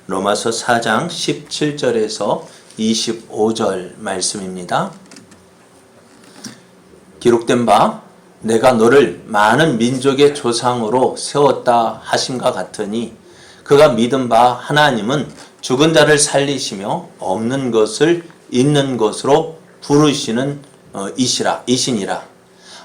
로마서 4장 17절에서 25절 말씀입니다. 기록된 바 내가 너를 많은 민족의 조상으로 세웠다 하심과 같으니 그가 믿은 바 하나님은 죽은 자를 살리시며 없는 것을 있는 것으로 부르시는 이시니라.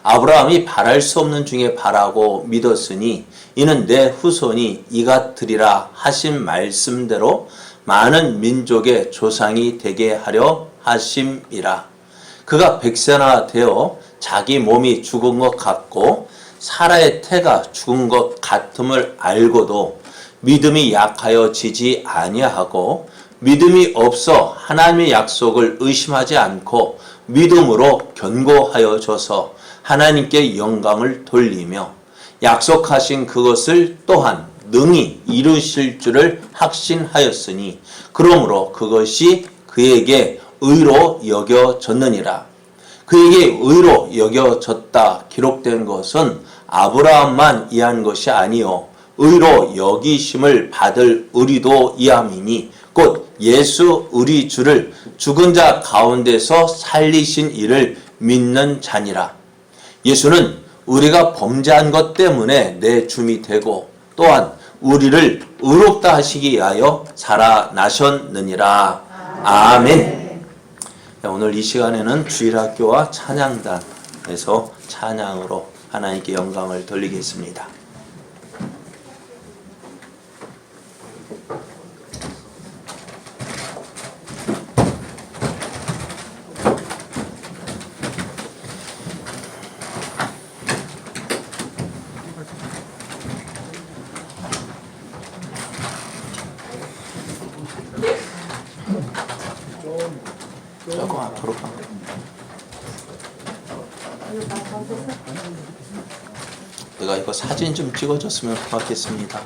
아브라함이 바랄 수 없는 중에 바라고 믿었으니 이는 내 후손이 이같으리라 하신 말씀대로 많은 민족의 조상이 되게 하려 하심이라. 그가 백세나 되어 자기 몸이 죽은 것 같고 사라의 태가 죽은 것 같음을 알고도 믿음이 약하여 지지 아니하고 믿음이 없어 하나님의 약속을 의심하지 않고 믿음으로 견고하여 져서 하나님께 영광을 돌리며 약속하신 그것을 또한 능히 이루실 줄을 확신하였으니 그러므로 그것이 그에게 의로 여겨졌느니라. 그에게 의로 여겨졌다 기록된 것은 아브라함만 이한 것이 아니요 의로 여기심을 받을 우리도 이함이니 곧 예수 우리 주를 죽은 자 가운데서 살리신 이를 믿는 자니라. 예수는 우리가 범죄한 것 때문에 내 줌이 되고 또한 우리를 의롭다 하시기 위하여 살아나셨느니라. 아멘. 오늘 이 시간에는 주일학교와 찬양단에서 찬양으로 하나님께 영광을 돌리겠습니다. 조금 앞으로 가. 내가 이거 사진 좀 찍어줬으면 고맙겠습니다.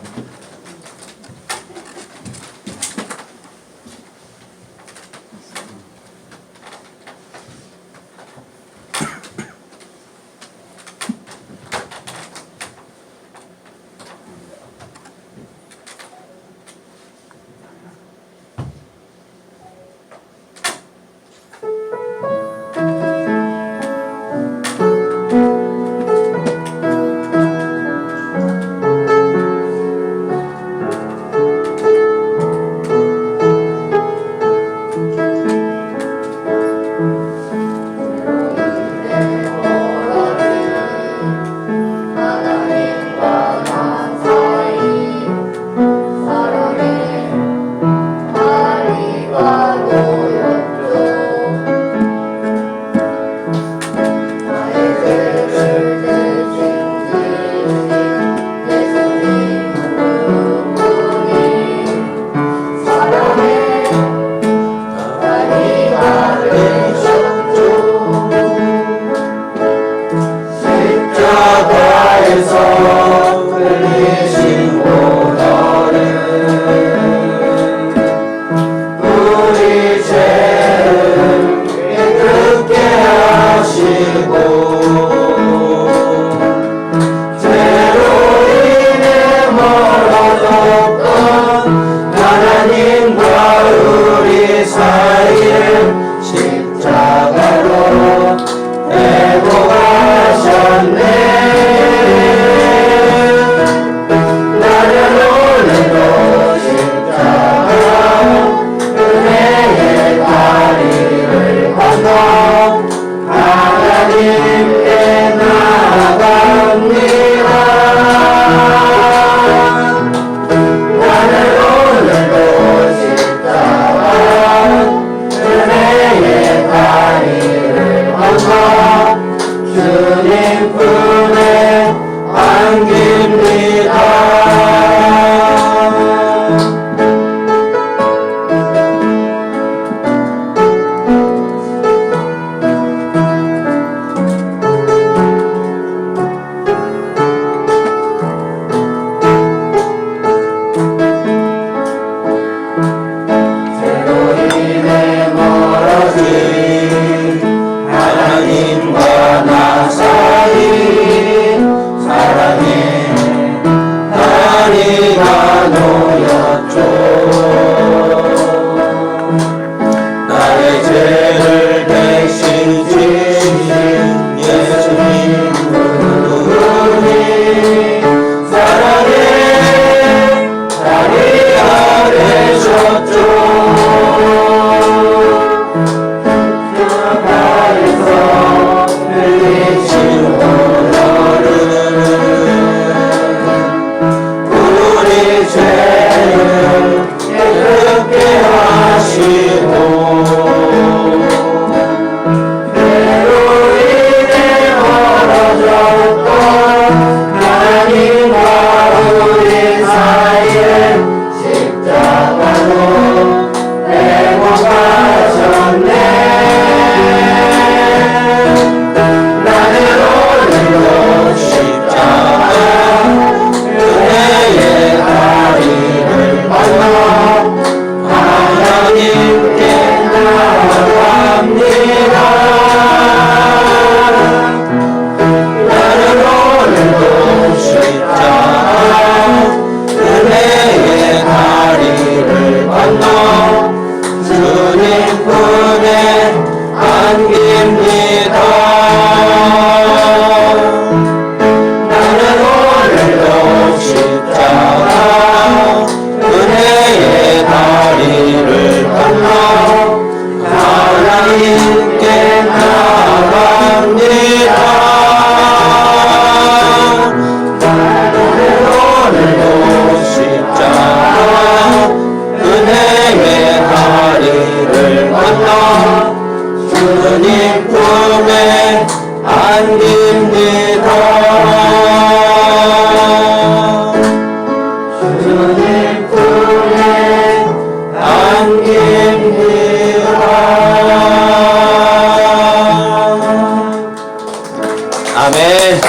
아멘.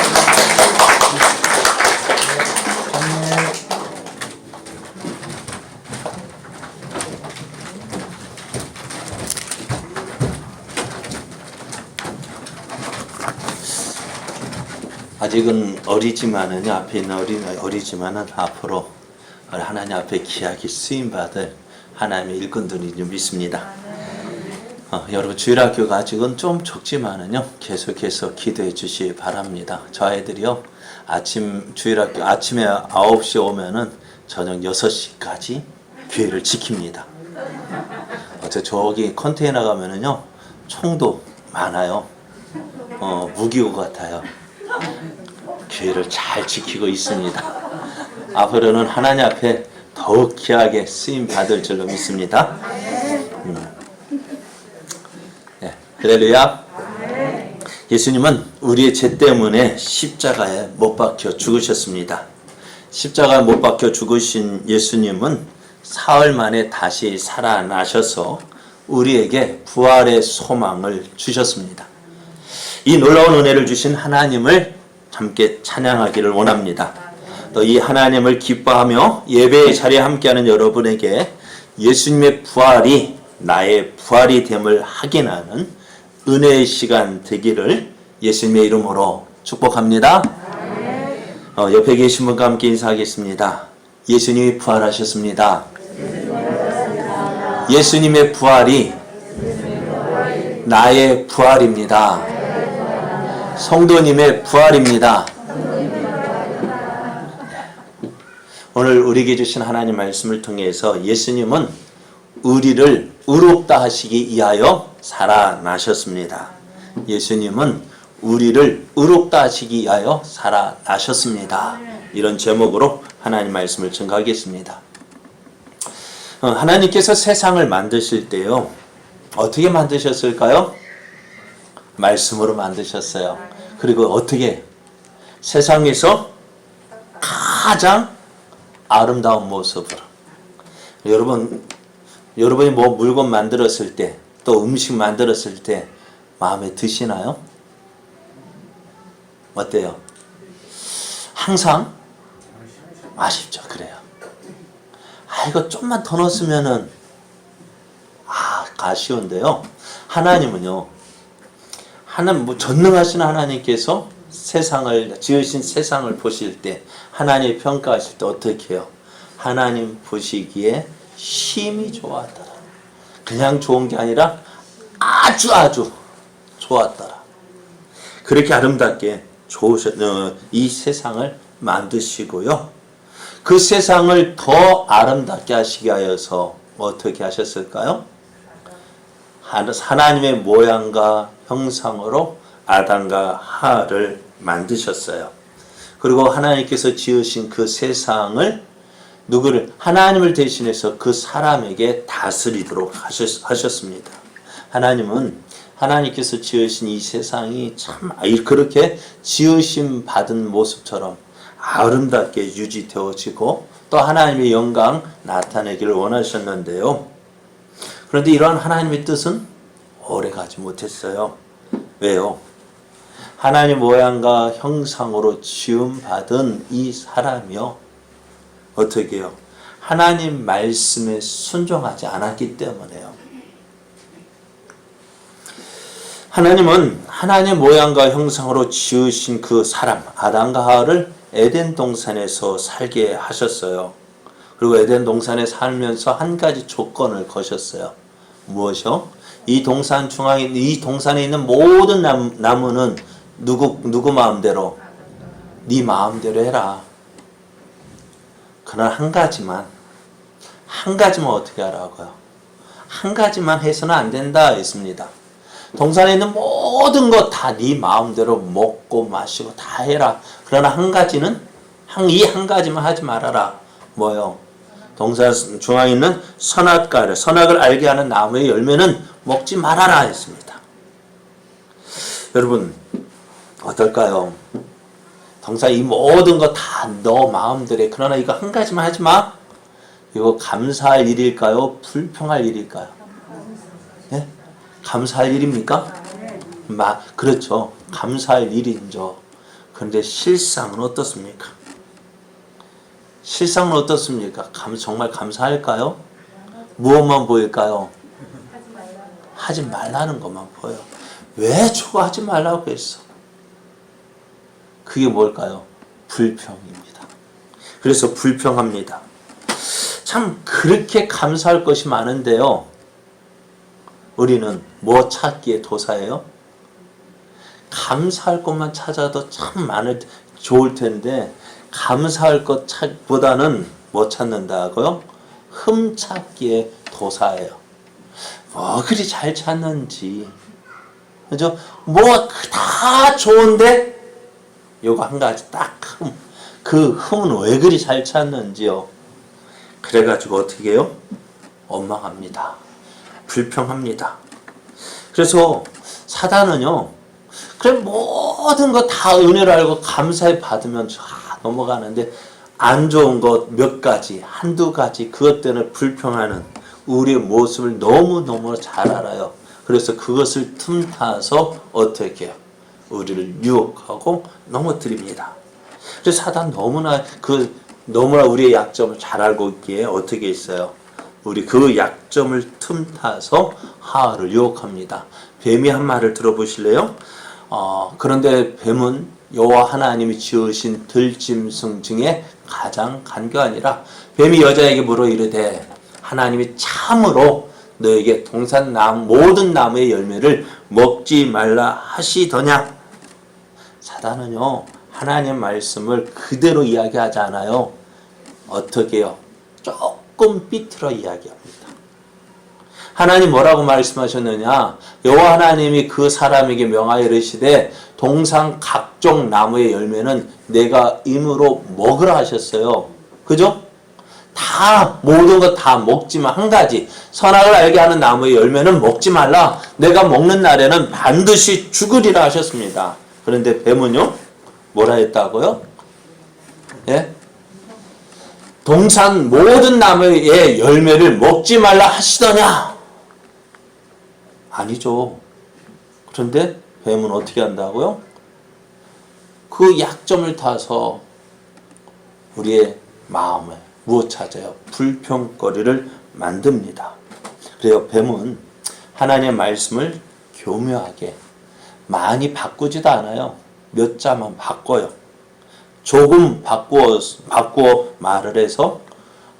아직은 어리지만은요, 앞에 있는 어리지만은 앞으로 하나님 앞에 귀하게 쓰임받을 하나님의 일꾼들이 좀 있습니다. 여러분 주일학교가 아직은 좀 적지만은요, 계속해서 기도해 주시기 바랍니다. 저 아이들이요, 주일학교 아침에 9시에 오면은 저녁 6시까지 교회를 지킵니다. 저기 컨테이너 가면은요, 총도 많아요. 무기고 같아요. 교회를 잘 지키고 있습니다. 앞으로는 하나님 앞에 더욱 귀하게 쓰임 받을 줄로 믿습니다. 네, 할렐루야. 예수님은 우리의 죄 때문에 십자가에 못 박혀 죽으셨습니다. 십자가에 못 박혀 죽으신 예수님은 사흘 만에 다시 살아나셔서 우리에게 부활의 소망을 주셨습니다. 이 놀라운 은혜를 주신 하나님을 함께 찬양하기를 원합니다. 또 이 하나님을 기뻐하며 예배의 자리에 함께하는 여러분에게 예수님의 부활이 나의 부활이 됨을 확인하는 은혜의 시간 되기를 예수님의 이름으로 축복합니다. 옆에 계신 분과 함께 인사하겠습니다. 예수님이 부활하셨습니다. 예수님의 부활이 나의 부활입니다. 성도님의 부활입니다. 오늘 우리에게 주신 하나님 말씀을 통해서 예수님은 우리를 의롭다 하시기 위하여 살아나셨습니다. 예수님은 우리를 의롭다 하시기 위하여 살아나셨습니다. 이런 제목으로 하나님 말씀을 증거하겠습니다. 하나님께서 세상을 만드실 때요, 어떻게 만드셨을까요? 말씀으로 만드셨어요. 그리고 어떻게? 세상에서 가장 아름다운 모습으로. 여러분이 뭐 물건 만들었을 때, 또 음식 만들었을 때 마음에 드시나요? 어때요? 항상 아쉽죠. 그래요. 이거 좀만 더 넣었으면은 아쉬운데요. 하나님은요, 전능하신 하나님께서 지으신 세상을 보실 때, 하나님 평가하실 때 어떻게 해요? 하나님 보시기에 심히 좋았더라. 그냥 좋은 게 아니라 아주 좋았더라. 그렇게 아름답게 이 세상을 만드시고요, 그 세상을 더 아름답게 하시게 하여서 어떻게 하셨을까요? 하나님의 모양과 형상으로 아담과 하와를 만드셨어요. 그리고 하나님께서 지으신 그 세상을 하나님을 대신해서 그 사람에게 다스리도록 하셨습니다. 하나님께서 지으신 이 세상이 참 그렇게 지으심 받은 모습처럼 아름답게 유지되어지고 또 하나님의 영광 나타내기를 원하셨는데요. 그런데 이러한 하나님의 뜻은 오래가지 못했어요. 왜요? 하나님 모양과 형상으로 지음받은 이 사람이요, 어떻게 해요? 하나님 말씀에 순종하지 않았기 때문에요. 하나님은 하나님 모양과 형상으로 지으신 그 사람 아담과 하와를 에덴 동산에서 살게 하셨어요. 그리고 에덴 동산에 살면서 한 가지 조건을 거셨어요. 무엇이요? 이 동산 중앙에, 이 동산에 있는 모든 나무는 누구 마음대로? 네 마음대로 해라. 그러나 한 가지만 어떻게 하라고요? 한 가지만 해서는 안 된다 했습니다. 동산에 있는 모든 것 다 네 마음대로 먹고 마시고 다 해라. 그러나 한 가지는 이 한 가지만 하지 말아라. 뭐요? 동산 중앙에 있는 선악을 알게 하는 나무의 열매는 먹지 말아라 했습니다. 여러분 어떨까요? 동산 이 모든 거 다 너 마음대로 해. 그러나 이거 한 가지만 하지 마. 이거 감사할 일일까요? 불평할 일일까요? 네? 감사할 일입니까? 그렇죠. 감사할 일이죠. 그런데 실상은 어떻습니까? 실상은 어떻습니까? 정말 감사할까요? 무엇만 보일까요? 하지 말라는 것만 보여. 왜 저거 하지 말라고 했어? 그게 뭘까요? 불평입니다. 그래서 불평합니다. 참 그렇게 감사할 것이 많은데요. 우리는 뭐 찾기에 도사예요? 감사할 것만 찾아도 참 좋을 텐데 감사할 것보다는 뭐 찾는다고요? 흠 찾기에 도사예요. 뭐 그리 잘 찾는지, 그죠? 뭐 다 좋은데 요거 한 가지 딱 그 흠은 왜 그리 잘 찾는지요? 그래가지고 어떻게 해요? 원망합니다. 불평합니다. 그래서 사단은요, 그래 모든 거 다 은혜를 알고 감사히 받으면 넘어가는데 안 좋은 것 몇 가지, 한두 가지 그것 때문에 불평하는 우리의 모습을 너무너무 잘 알아요. 그래서 그것을 틈타서 어떻게 해요? 우리를 유혹하고 넘어뜨립니다. 그래서 사단 너무나 우리의 약점을 잘 알고 있기에 어떻게 있어요? 우리 그 약점을 틈타서 하와를 유혹합니다. 뱀이 한 말을 들어보실래요? 그런데 뱀은 여호와 하나님이 지으신 들짐승 중에 가장 간교하니라. 뱀이 여자에게 물어 이르되 하나님이 참으로 너에게 동산 모든 나무의 열매를 먹지 말라 하시더냐? 사단은요, 하나님 말씀을 그대로 이야기하지 않아요. 어떻게 해요? 조금 삐뚤어 이야기합니다. 하나님 뭐라고 말씀하셨느냐? 여호와 하나님이 그 사람에게 명하여 이르시되 동산 각종 나무의 열매는 내가 임으로 먹으라 하셨어요. 그죠? 모든 것 다 먹지만 한 가지, 선악을 알게 하는 나무의 열매는 먹지 말라. 내가 먹는 날에는 반드시 죽으리라 하셨습니다. 그런데 뱀은요, 뭐라 했다고요? 예? 동산 모든 나무의 열매를 먹지 말라 하시더냐? 아니죠. 그런데 뱀은 어떻게 한다고요? 그 약점을 타서 우리의 마음에 무엇 찾아요? 불평거리를 만듭니다. 그래요. 뱀은 하나님의 말씀을 교묘하게 많이 바꾸지도 않아요. 몇 자만 바꿔요. 조금 바꾸어 말을 해서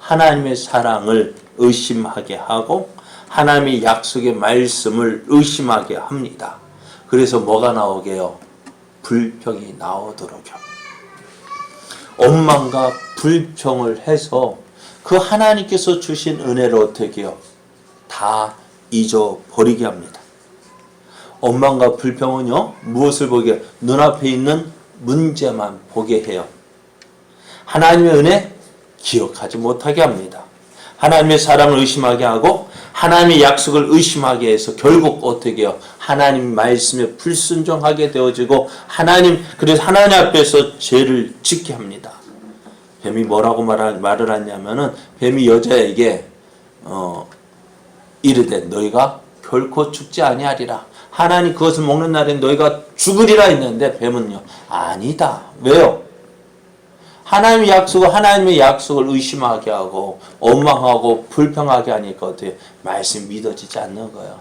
하나님의 사랑을 의심하게 하고 하나님의 약속의 말씀을 의심하게 합니다. 그래서 뭐가 나오게요? 불평이 나오도록요. 원망과 불평을 해서 그 하나님께서 주신 은혜를 어떻게 해요? 다 잊어버리게 합니다. 원망과 불평은요, 무엇을 보게 해요? 눈앞에 있는 문제만 보게 해요. 하나님의 은혜 기억하지 못하게 합니다. 하나님의 사랑을 의심하게 하고 하나님의 약속을 의심하게 해서 결국 어떻게 해요? 하나님 말씀에 불순종하게 되어지고 그래서 하나님 앞에서 죄를 짓게 합니다. 뱀이 뭐라고 말을 하냐면은 뱀이 여자에게 이르되 너희가 결코 죽지 아니하리라. 하나님 그것을 먹는 날에 너희가 죽으리라 했는데 뱀은요 아니다. 왜요? 하나님의 약속을 의심하게 하고 원망하고 불평하게 하니까 어떻게 말씀이 믿어지지 않는 거예요.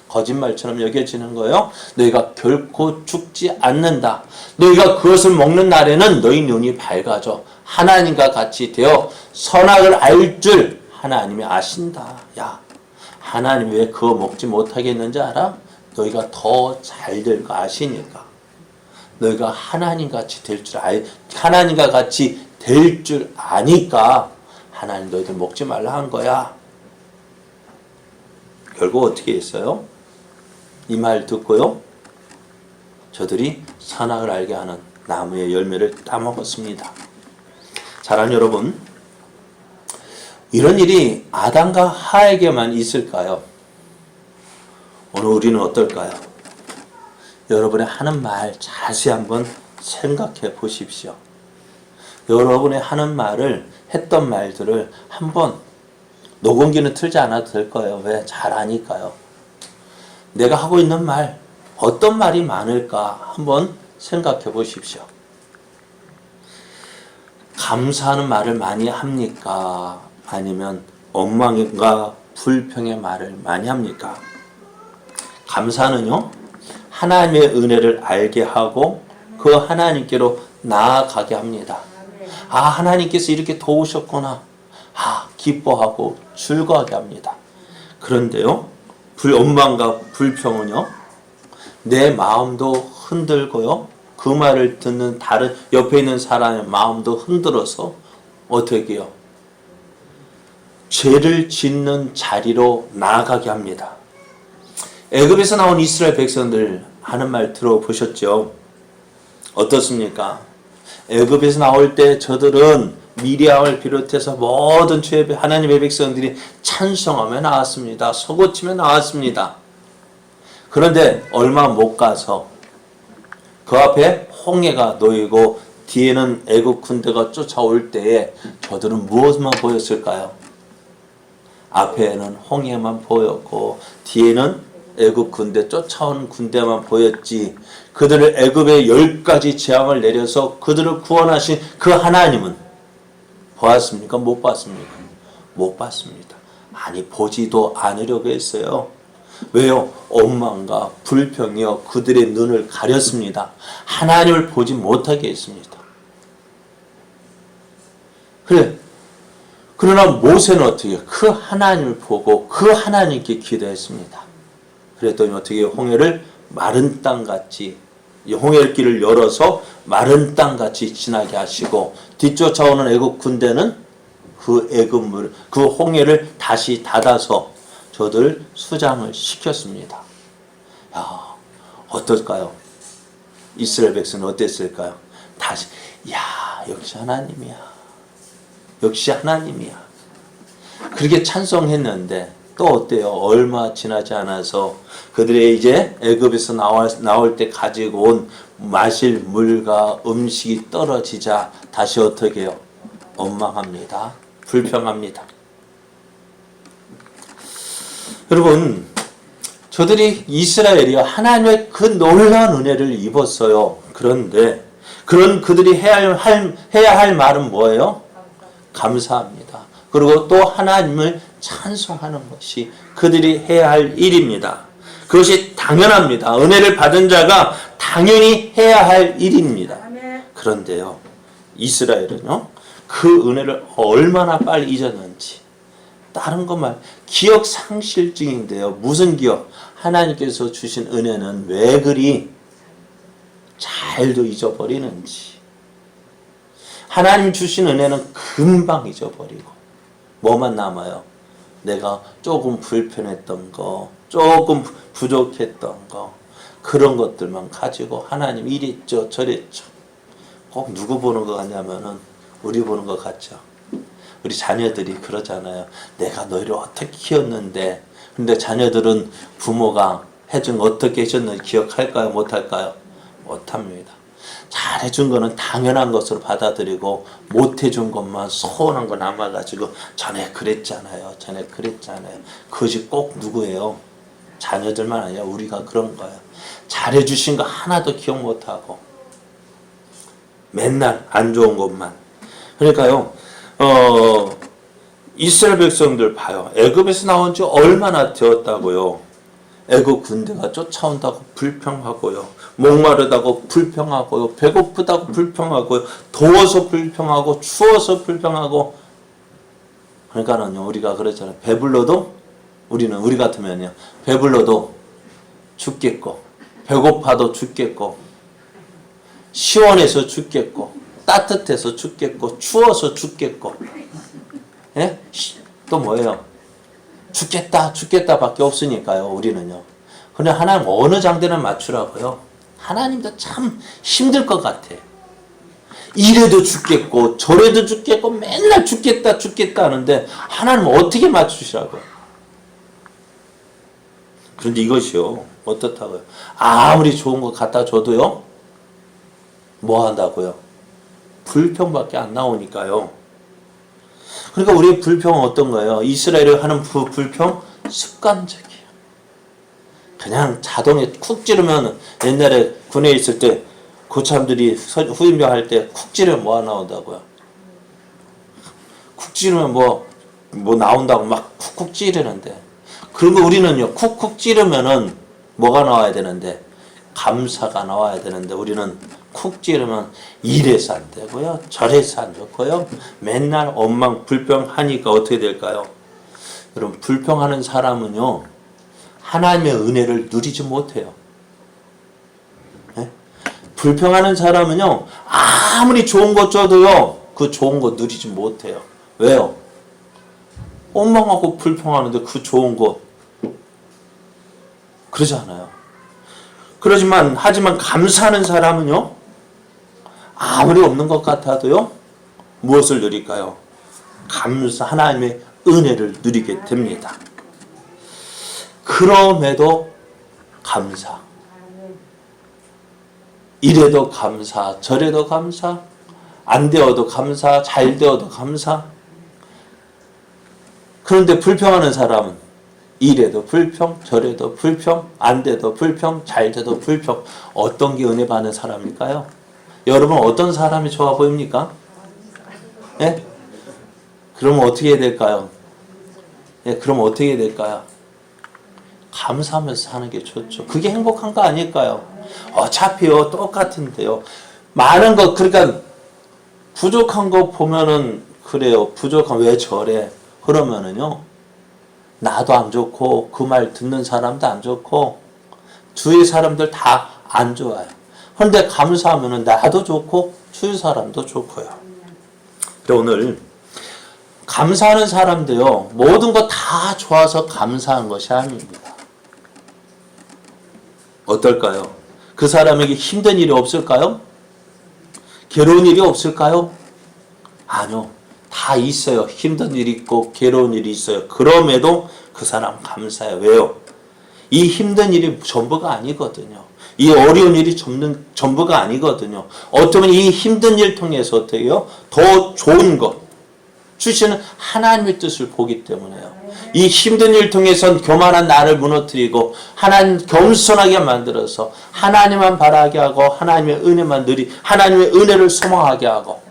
거짓말처럼 여겨지는 거예요. 너희가 결코 죽지 않는다. 너희가 그것을 먹는 날에는 너희 눈이 밝아져 하나님과 같이 되어 선악을 알 줄 하나님이 아신다. 하나님 왜 그거 먹지 못하게 했는지 알아? 너희가 더 잘 될 거 아시니까. 너희가 하나님같이 될 줄 하나님과 같이 될 줄 아니까 하나님 너희들 먹지 말라 한 거야. 결국 어떻게 했어요? 이 말 듣고요. 저들이 선악을 알게 하는 나무의 열매를 따먹었습니다. 사랑하는 여러분, 이런 일이 아담과 하에게만 있을까요? 오늘 우리는 어떨까요? 여러분의 하는 말 자세히 한번 생각해 보십시오. 여러분의 하는 말을 했던 말들을 한번 녹음기는 틀지 않아도 될 거예요. 왜? 잘 아니까요. 내가 하고 있는 말 어떤 말이 많을까 한번 생각해 보십시오. 감사하는 말을 많이 합니까? 아니면 원망과 불평의 말을 많이 합니까? 감사는요, 하나님의 은혜를 알게 하고 그 하나님께로 나아가게 합니다. 하나님께서 이렇게 도우셨구나. 기뻐하고 즐거워하게 합니다. 그런데요, 원망과 불평은요, 내 마음도 흔들고요, 그 말을 듣는 다른 옆에 있는 사람의 마음도 흔들어서 어떻게 해요? 죄를 짓는 자리로 나아가게 합니다. 애굽에서 나온 이스라엘 백성들 하는 말 들어보셨죠? 어떻습니까? 애굽에서 나올 때 저들은 미리암을 비롯해서 모든 하나님의 백성들이 찬송하며 나왔습니다. 소고치며 나왔습니다. 그런데 얼마 못 가서 그 앞에 홍해가 놓이고 뒤에는 애굽 군대가 쫓아올 때에 저들은 무엇만 보였을까요? 앞에는 홍해만 보였고 뒤에는 애굽 군대 쫓아온 군대만 보였지, 그들을 애굽에 10가지 재앙을 내려서 그들을 구원하신 그 하나님은 보았습니까? 못 봤습니까? 못 봤습니다. 보지도 않으려고 했어요. 왜요? 원망과 불평이요 그들의 눈을 가렸습니다. 하나님을 보지 못하게 했습니다. 그러나 모세는 어떻게 해요? 그 하나님을 보고 그 하나님께 기도했습니다. 그랬더니 어떻게 해요? 홍해를 마른 땅같이, 홍해길을 열어서 마른 땅같이 지나게 하시고, 뒤쫓아오는 애굽 군대는 그 홍해를 다시 닫아서 저들 수장을 시켰습니다. 어떨까요? 이스라엘 백성은 어땠을까요? 다시 역시 하나님이야. 역시 하나님이야. 그렇게 찬송했는데 또 어때요? 얼마 지나지 않아서 그들의 이제 애굽에서 나올 때 가지고 온 마실 물과 음식이 떨어지자 다시 어떻게 해요? 원망합니다. 불평합니다. 여러분, 저들이 이스라엘이 하나님의 그 놀라운 은혜를 입었어요. 그런데 그들이 해야 할 말은 뭐예요? 감사합니다. 그리고 또 하나님을 찬송하는 것이 그들이 해야 할 일입니다. 그것이 당연합니다. 은혜를 받은 자가 당연히 해야 할 일입니다. 그런데요, 이스라엘은요, 그 은혜를 얼마나 빨리 잊었는지, 다른 것만 기억 상실증인데요. 무슨 기억? 하나님께서 주신 은혜는 왜 그리 잘도 잊어버리는지. 하나님 주신 은혜는 금방 잊어버리고 뭐만 남아요? 내가 조금 불편했던 거, 조금 부족했던 거, 그런 것들만 가지고 하나님 이랬죠 저랬죠. 꼭 누구 보는 것 같냐면은 우리 보는 것 같죠. 우리 자녀들이 그러잖아요. 내가 너희를 어떻게 키웠는데. 근데 자녀들은 부모가 해준 어떻게 해줬는지 기억할까요? 못할까요? 못합니다. 잘해준 거는 당연한 것으로 받아들이고 못해준 것만 서운한 거 남아가지고 전에 그랬잖아요. 전에 그랬잖아요. 그것이 꼭 누구예요? 자녀들만 아니라 우리가 그런 거예요. 잘해주신 거 하나도 기억 못하고 맨날 안 좋은 것만. 그러니까요. 이스라엘 백성들 봐요. 애굽에서 나온 지 얼마나 되었다고요. 애굽 군대가 쫓아온다고 불평하고요. 목마르다고 불평하고요. 배고프다고 불평하고요. 더워서 불평하고 추워서 불평하고. 그러니까는요. 우리가 그랬잖아요. 배불러도 우리 같으면요. 배불러도 죽겠고 배고파도 죽겠고 시원해서 죽겠고 따뜻해서 죽겠고 추워서 죽겠고 예? 또 뭐예요? 죽겠다 밖에 없으니까요. 우리는요. 근데 하나님 어느 장단을 맞추라고요? 하나님도 참 힘들 것 같아. 이래도 죽겠고 저래도 죽겠고 맨날 죽겠다 하는데 하나님 어떻게 맞추시라고요? 그런데 이것이요. 어떻다고요? 아무리 좋은 거 갖다 줘도요. 뭐 한다고요? 불평밖에 안 나오니까요. 그러니까 우리의 불평은 어떤 거예요? 이스라엘이 하는 불평? 습관적이에요. 그냥 자동에 쿡 찌르면 옛날에 군에 있을 때 고참들이 후임병 할 때 쿡 찌르면 뭐가 나온다고요? 쿡 찌르면 뭐 나온다고 막 쿡쿡 찌르는데 그런 거 우리는요. 쿡쿡 찌르면은 뭐가 나와야 되는데 감사가 나와야 되는데 우리는 쿡 찌르면 이래서 안 되고요. 저래서 안 좋고요. 맨날 엉망 불평하니까 어떻게 될까요? 여러분 불평하는 사람은요. 하나님의 은혜를 누리지 못해요. 네? 불평하는 사람은요. 아무리 좋은 것 줘도요. 그 좋은 거 누리지 못해요. 왜요? 엉망하고 불평하는데 그 좋은 거 그러지 않아요. 하지만 감사하는 사람은요. 아무리 없는 것 같아도요. 무엇을 누릴까요? 하나님의 은혜를 누리게 됩니다. 그럼에도 감사. 이래도 감사, 저래도 감사, 안 되어도 감사, 잘 되어도 감사. 그런데 불평하는 사람은 이래도 불평, 저래도 불평, 안 돼도 불평, 잘 돼도 불평. 어떤 게 은혜 받는 사람일까요? 여러분 어떤 사람이 좋아 보입니까? 예? 그러면 어떻게 해야 될까요? 예, 그럼 어떻게 해야 될까요? 감사하면서 사는 게 좋죠. 그게 행복한 거 아닐까요? 어차피요 똑같은데요. 많은 거 그러니까 부족한 거 보면은 그래요. 부족한 왜 저래? 그러면은요. 나도 안 좋고 그 말 듣는 사람도 안 좋고 주위 사람들 다 안 좋아요. 그런데 감사하면은 나도 좋고 주위 사람도 좋고요. 오늘 감사하는 사람도요. 모든 거 다 좋아서 감사한 것이 아닙니다. 어떨까요? 그 사람에게 힘든 일이 없을까요? 괴로운 일이 없을까요? 아니요. 다 있어요. 힘든 일이 있고 괴로운 일이 있어요. 그럼에도 그 사람 감사해요. 왜요? 이 힘든 일이 전부가 아니거든요. 이 어려운 일이 전부가 아니거든요. 어쩌면 이 힘든 일 통해서 어때요? 더 좋은 것 주시는 하나님의 뜻을 보기 때문에요. 이 힘든 일 통해서 교만한 나를 무너뜨리고 하나님 겸손하게 만들어서 하나님만 바라게 하고 하나님의 은혜만 하나님의 은혜를 소망하게 하고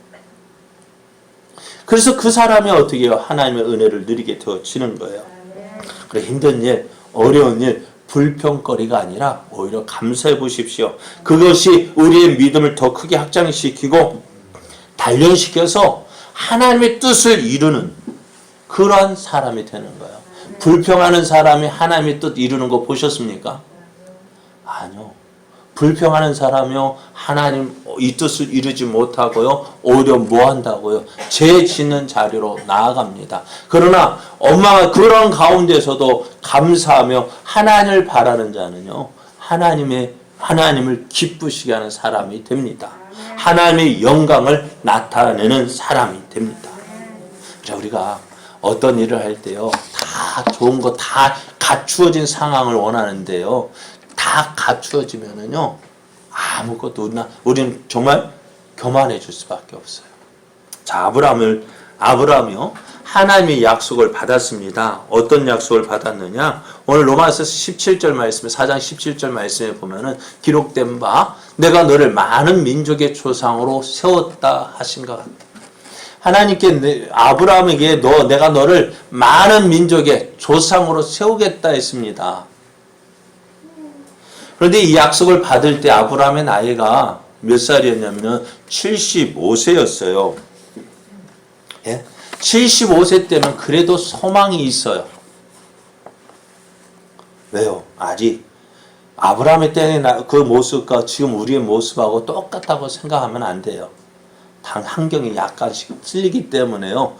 그래서 그 사람이 어떻게 해요? 하나님의 은혜를 누리게 되어지는 거예요. 그래 힘든 일, 어려운 일, 불평거리가 아니라 오히려 감사해 보십시오. 그것이 우리의 믿음을 더 크게 확장시키고 단련시켜서 하나님의 뜻을 이루는 그러한 사람이 되는 거예요. 불평하는 사람이 하나님의 뜻 이루는 거 보셨습니까? 아니요. 불평하는 사람이요. 하나님 이 뜻을 이루지 못하고요. 오히려 뭐 한다고요? 죄 짓는 자리로 나아갑니다. 그러나 엄마가 그런 가운데서도 감사하며 하나님을 바라는 자는요. 하나님을 기쁘시게 하는 사람이 됩니다. 하나님의 영광을 나타내는 사람이 됩니다. 자, 우리가 어떤 일을 할 때요. 다 좋은 거 다 갖추어진 상황을 원하는데요. 다 갖추어지면은요. 아무것도 우리는 정말 교만해 줄 수밖에 없어요. 자, 아브라함이요. 하나님의 약속을 받았습니다. 어떤 약속을 받았느냐? 오늘 로마서 17절 말씀, 4장 17절 말씀에 보면은 기록된 바 내가 너를 많은 민족의 조상으로 세웠다 하신 것 같아요. 하나님께 아브라함에게 내가 너를 많은 민족의 조상으로 세우겠다 했습니다. 그런데 이 약속을 받을 때 아브라함의 나이가 몇 살이었냐면 75세였어요. 예? 75세 때면 그래도 소망이 있어요. 왜요? 아직 아브라함의 때의 그 모습과 지금 우리의 모습하고 똑같다고 생각하면 안 돼요. 당 환경이 약간씩 틀리기 때문에요.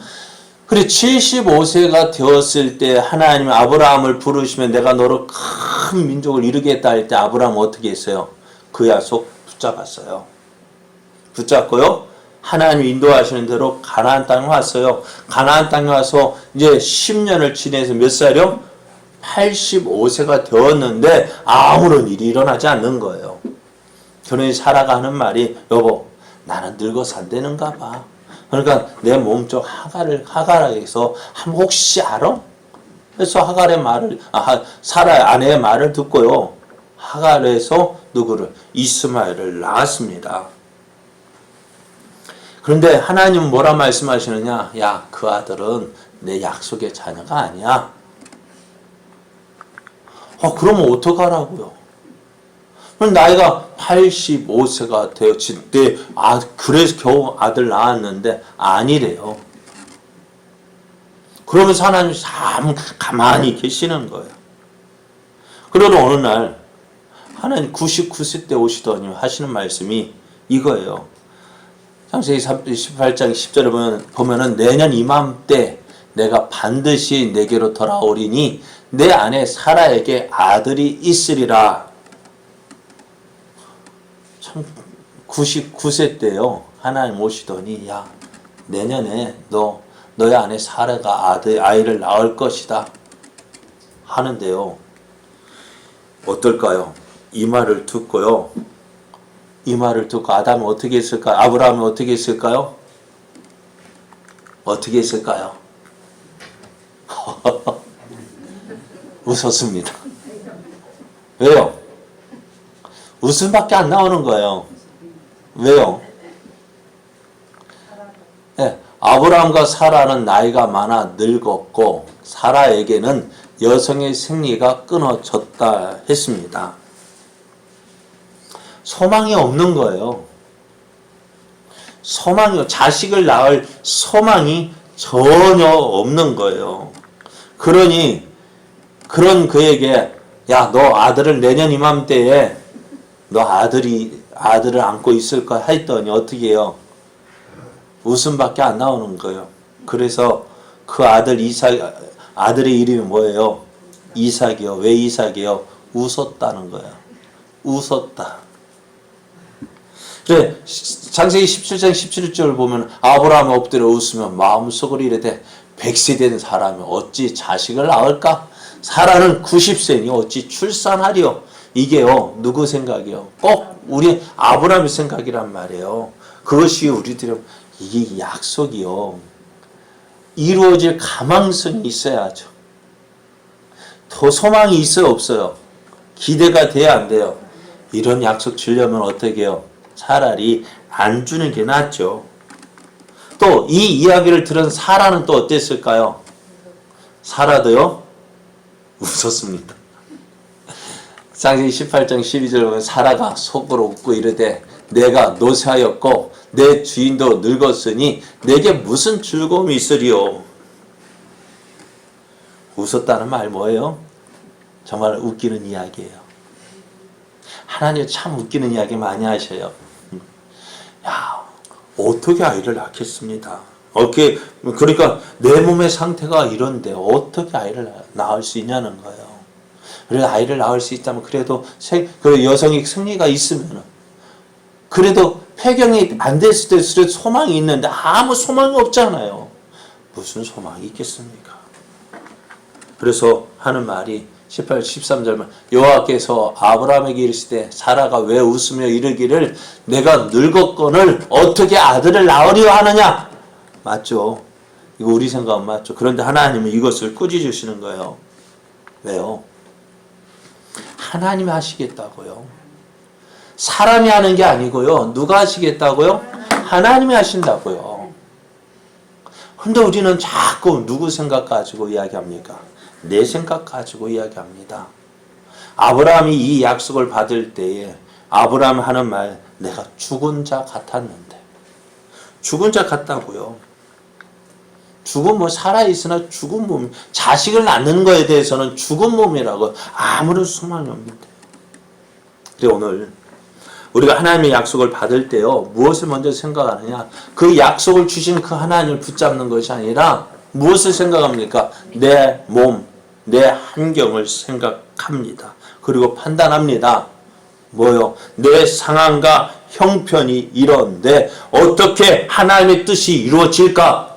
그래 75세가 되었을 때 하나님이 아브라함을 부르시면 내가 너로 큰 민족을 이루겠다 할 때 아브라함은 어떻게 했어요? 그 약속 붙잡았어요. 붙잡고요. 하나님 인도하시는 대로 가나안 땅에 왔어요. 가나안 땅에 와서 이제 10년을 지내서 몇 살이요? 85세가 되었는데 아무런 일이 일어나지 않는 거예요. 그러니 사라가 는 말이 여보 나는 늙어서 안 되는가 봐. 그러니까 내 몸쪽 하갈에서 혹시 알아? 그래서 하갈의 말을 사라 아내의 말을 듣고요. 하갈에서 누구를? 이스마엘을 낳았습니다. 그런데 하나님은 뭐라 말씀하시느냐? 야, 그 아들은 내 약속의 자녀가 아니야. 그러면 어떡하라고요? 그럼 나이가 85세가 되었을 때, 그래서 겨우 아들 낳았는데, 아니래요. 그러면서 하나님 참 가만히 계시는 거예요. 그러다 어느 날, 하나님 99세 때 오시더니 하시는 말씀이 이거예요. 창세기 18장 10절에 보면은 내년 이맘때 내가 반드시 내게로 돌아오리니 내 아내 사라에게 아들이 있으리라. 참 99세 때요. 하나님 오시더니 야 내년에 너의 아내 사라가 아이를 낳을 것이다 하는데요. 어떨까요? 이 말을 듣고요. 이 말을 듣고 아담이 어떻게 했을까요? 아브라함이 어떻게 했을까요? 어떻게 했을까요? 웃었습니다. 왜요? 웃음밖에 안 나오는 거예요. 왜요? 네, 아브라함과 사라는 나이가 많아 늙었고 사라에게는 여성의 생리가 끊어졌다 했습니다. 소망이 없는 거예요. 자식을 낳을 소망이 전혀 없는 거예요. 그러니 그에게 야, 너 아들을 내년 이맘때에 너 아들을 안고 있을 거야 했더니 어떻게 해요? 웃음밖에 안 나오는 거예요. 그래서 그 아들의 이름이 뭐예요? 이삭이요. 왜 이삭이요? 웃었다는 거예요. 웃었다. 그래, 창세기 17장 17절을 보면 아브라함이 엎드려 웃으며 마음속으로 이르되 100세 된 사람이 어찌 자식을 낳을까? 사라는 90세니 어찌 출산하리요? 이게요, 누구 생각이요? 꼭 우리 아브라함의 생각이란 말이에요. 그것이 우리들의 이게 약속이요. 이루어질 가망성이 있어야죠. 더 소망이 있어요, 없어요? 기대가 돼야 안 돼요? 이런 약속 주려면 어떻게 해요? 차라리 안 주는 게 낫죠. 또 이 이야기를 들은 사라는 또 어땠을까요? 사라도요? 웃었습니다. 창세기 18장 12절 보면 사라가 속으로 웃고 이르되 내가 노쇠하였고 내 주인도 늙었으니 내게 무슨 즐거움이 있으리요. 웃었다는 말 뭐예요? 정말 웃기는 이야기예요. 하나님 참 웃기는 이야기 많이 하셔요. 야, 어떻게 아이를 낳겠습니다. 그러니까 내 몸의 상태가 이런데 어떻게 아이를 낳을 수 있냐는 거예요. 그래서 아이를 낳을 수 있다면 그래도 그 여성이 생리가 있으면 그래도 폐경이 안 됐을 때 소망이 있는데 아무 소망이 없잖아요. 무슨 소망이 있겠습니까? 그래서 하는 말이 18, 13절만 여호와께서 아브라함에게 이르시되 사라가 왜 웃으며 이르기를 내가 늙었거늘 어떻게 아들을 낳으려 하느냐. 맞죠? 이거 우리 생각은 맞죠. 그런데 하나님은 이것을 꾸짖으시는 거예요. 왜요? 하나님이 하시겠다고요. 사람이 하는 게 아니고요. 누가 하시겠다고요? 하나님이 하신다고요. 근데 우리는 자꾸 누구 생각 가지고 이야기합니까? 내 생각 가지고 이야기합니다. 아브라함이 이 약속을 받을 때에 아브라함 하는 말, 내가 죽은 자 같았는데. 죽은 자 같다고요. 죽은 몸, 살아있으나 죽은 몸, 자식을 낳는 거에 대해서는 죽은 몸이라고 아무런 소망이 없는데. 그래 오늘 우리가 하나님의 약속을 받을 때요, 무엇을 먼저 생각하느냐? 그 약속을 주신 그 하나님을 붙잡는 것이 아니라 무엇을 생각합니까? 내 몸, 내 환경을 생각합니다. 그리고 판단합니다. 뭐요? 내 상황과 형편이 이런데 어떻게 하나님의 뜻이 이루어질까?